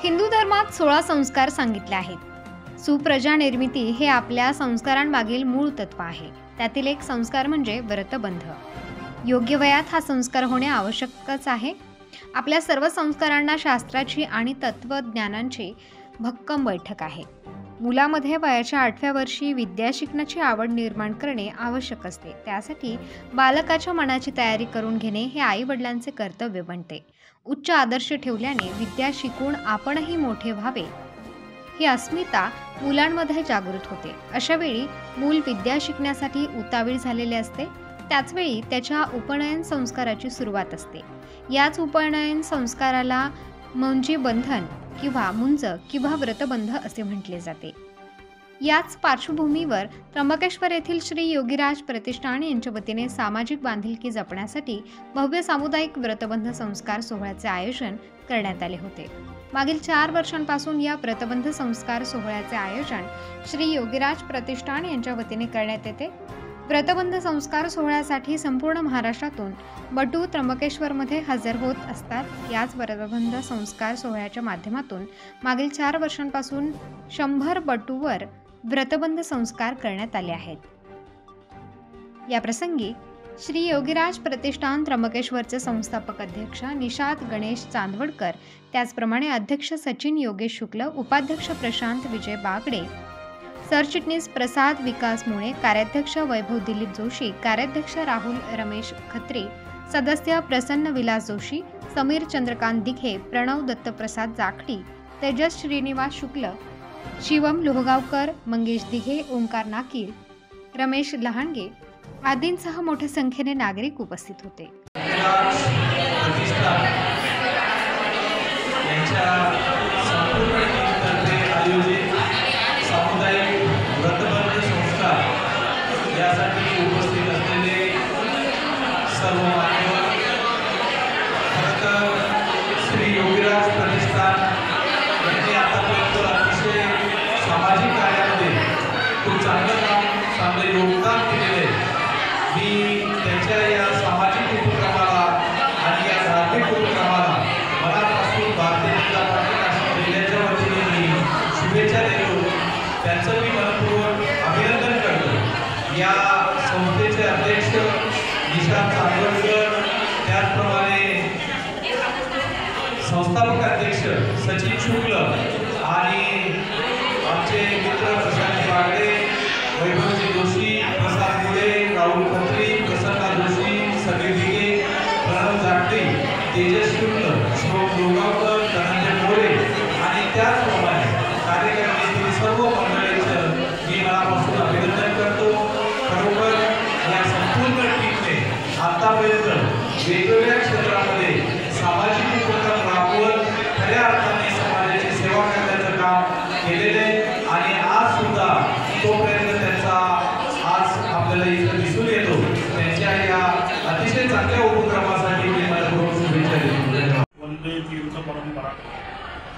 हिंदू धर्मात 16 संस्कार सांगितले आहेत। सुप्रजा निर्मिती हे आपल्या संस्कारांमागील मूळ तत्व आहे। त्यातील एक संस्कार म्हणजे व्रतबंध। योग्य वयात हा संस्कार होणे आवश्यकच आहे। आपल्या सर्व संस्कारांना शास्त्राची आणि तत्वज्ञानांची भक्कम बैठक आहे। मुलामध्ये वयाच्या 8व्या वर्षी विद्या शिकण्याची आवड निर्माण करणे आवश्यक असते। त्यासाठी बालकाच्या मनाची तयारी करून घेणे हे आई-वडिलांचे कर्तव्य बनते। उच्च आदर्श ठेवल्याने विद्या शिकून आपणही मोठे व्हावे ही अस्मिता मुलांमध्ये जागृत होते। अशा वेळी मूल विद्या शिकण्यासाठी उतावीळ झालेले असते। त्याचवेळी त्याच्या उपनयन संस्काराची सुरुवात असते। याच उपनयन संस्काराला मुंजी बंधन किंवा मुंज किंवा व्रतबंध असे म्हटले जाते। याच पार्श्वभूमीवर त्र्यंबकेश्वर येथील श्री योगीराज प्रतिष्ठान यांच्या वतीने सामाजिक बांधिलकी जपण्यासाठी भव्य सामुदायिक व्रतबंध संस्कार सोहळ्याचे आयोजन करण्यात आले होते। मागील 4 वर्षांपासून या व्रतबंध संस्कार सोहळ्याचे आयोजन श्री योगीराज प्रतिष्ठान यांच्या वतीने करण्यात येते। व्रतबंध संस्कार सोहळ्यासाठी संपूर्ण महाराष्ट्रातून बटू त्र्यंबकेश्वरमध्ये हजर होत असतात। याच व्रतबंध संस्कार सोहळ्याच्या माध्यमातून मागील 4 वर्षांपासून 100 बटूवर व्रतबंध संस्कार करण्यात आले आहेत। या प्रसंगी श्री योगीराज प्रतिष्ठान त्र्यंबकेश्वरचे संस्थापक अध्यक्ष निषाद गणेश चांदवडकर, त्याचप्रमाणे अध्यक्ष सचिन योगेश शुक्ल, उपाध्यक्ष प्रशांत विजय बागडे, सरचिटणीस प्रसाद विकास मुळे, कार्याध्यक्ष वैभव दिलीप जोशी, कार्याध्यक्ष राहुल रमेश खत्री, सदस्य प्रसन्न विलास जोशी, समीर चंद्रकांत दिघे, प्रणव दत्तप्रसाद जाखडी, तेजस श्रीनिवास शुक्ल, शिवम लोहगावकर, मंगेश दिघे, ओंकार नाकीर, रमेश लहानगे आदींसह मोठ्या संख्येने नागरिक उपस्थित होते। यासाठी उपस्थित असलेले सर्व मान्यवर, खरं श्री योगीराज प्रतिष्ठान यांनी आतापर्यंत अतिशय सामाजिक कार्यामध्ये खूप चांगलं काम, चांगलं योगदान दिलेले आहे। मी त्यांच्या या सामाजिक उपक्रमाला आणि या धार्मिक उपक्रमाला मनापासून भारतीय जनता पार्टी नाशिक जिल्ह्याच्या वतीने मी शुभेच्छा देतो। त्यांचं मी मनपूर्वक अभिनंदन करतो। या संस्थेचे अध्यक्ष निषाद चांदवडकर, त्याचप्रमाणे संस्थापक अध्यक्ष सचिन शुक्ल आणि आमचे मित्र प्रशांत बागडे, वैभवजी जोशी, प्रसाद मुळे, राहुल खत्री, प्रसन्ना जोशी, समीर दिघे, प्रणव जाखडी, तेजस शुक्ल, शिवम लोहगावकर, धनंजय मोरे आणि त्याचप्रमाणे कार्यकर्ते सर्व मंडळींचं मी मनापासून अभिनंदन करतो। खरोखर या संपूर्ण टीमने आतापर्यंत वेगवेगळ्या क्षेत्रामध्ये सामाजिक उपक्रम राबवत खऱ्या अर्थाने समाजाची सेवा करण्याचं काम केलेले आणि आज सुद्धा तो प्रयत्न त्यांचा आज आपल्याला इथं दिसून येतो। त्यांच्या या अतिशय चांगल्या उपक्रमासाठी मी मनपूर्वक शुभेच्छा देतो। वंदे तीर्थ परंपरा।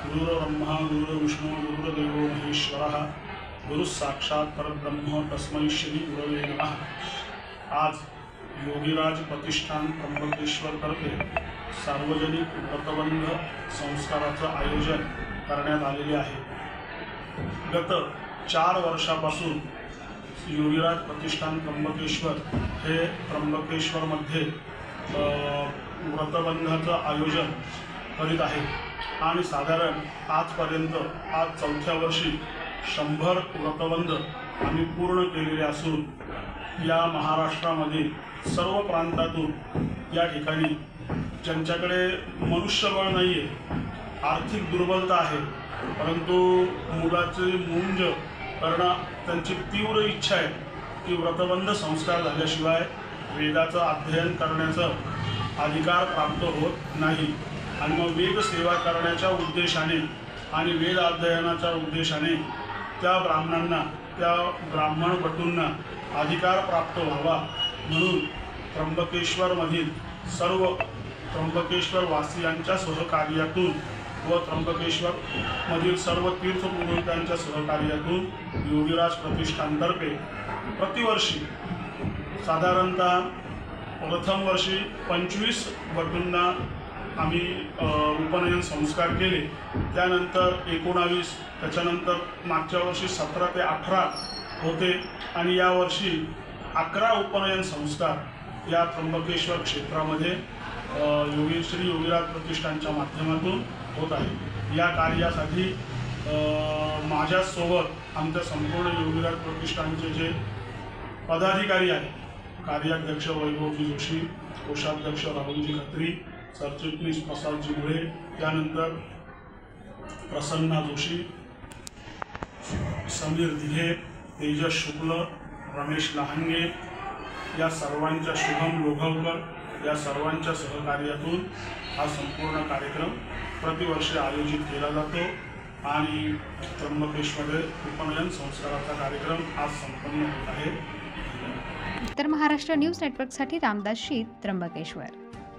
गुरु ब्रह्मा गुरु विष्णु गुरुदेवो महेश्वरः, गुरु साक्षात परब्रह्म तस्मै श्री गुरवे नमः। आज योगीराज प्रतिष्ठान त्र्यंबकेश्वर तर्फे सार्वजनिक व्रतबंध संस्काराचं आयोजन करण्यात आलेले आहे। गत 4 वर्षापासून योगीराज प्रतिष्ठान त्र्यंबकेश्वर हे त्र्यंबकेश्वरमध्ये व्रतबंधाचं आयोजन करीत आहे आणि साधारण आजपर्यंत आज 4थ्या वर्षी 100 व्रतबंध आम्ही पूर्ण केलेले असून या महाराष्ट्रामध्ये सर्व प्रांतातून या ठिकाणी ज्यांच्याकडे मनुष्यबळ नाही आहे, आर्थिक दुर्बलता आहे, परंतु मुलाचे मुंज करणं त्यांची तीव्र इच्छा आहे की व्रतबंध संस्कार झाल्याशिवाय वेदाचं अध्ययन करण्याचं अधिकार प्राप्त होत नाही आणि मग वेद सेवा करण्याच्या उद्देशाने आणि वेद अध्ययनाच्या उद्देशाने त्या ब्राह्मणांना, त्या ब्राह्मण बटूंना अधिकार प्राप्त व्हावा म्हणून त्र्यंबकेश्वरमधील सर्व त्र्यंबकेश्वर वासियांच्या सहकार्यातून व त्र्यंबकेश्वरमधील सर्व तीर्थपुरोहितांच्या सहकार्यातून योगीराज प्रतिष्ठानतर्फे प्रतिवर्षी साधारणतः प्रथम वर्षी 25 बटूंना आम्ही उपनयन संस्कार केले. त्यानंतर 19, त्याच्यानंतर मागच्या वर्षी 17 ते 18 होते आणि यावर्षी 11 उपनयन संस्कार या त्र्यंबकेश्वर क्षेत्रामध्ये श्री योगीराज प्रतिष्ठानच्या माध्यमातून होत आहे. या कार्यासाठी माझ्यासोबत आमच्या संपूर्ण योगीराज प्रतिष्ठानचे जे पदाधिकारी आहेत, कार्याध्यक्ष वैभवजी जोशी, कोषाध्यक्ष राहुलजी खत्री, सरचिटणीस प्रसादजी मुळे, त्यानंतर प्रसन्ना जोशी, समीर दिघे, तेजस शुक्ल, रमेश लहांगे, या सर्वांच्या, शुभम लोघवकर, या सर्वांच्या सहकार्यातून हा संपूर्ण कार्यक्रम प्रतिवर्षी आयोजित केला जातो आणि त्र्यंबकेश्वर उपनयन संस्काराचा कार्यक्रम आज संपन्न होत आहे. उत्तर महाराष्ट्र न्यूज नेटवर्कसाठी रामदास शीत, त्र्यंबकेश्वर.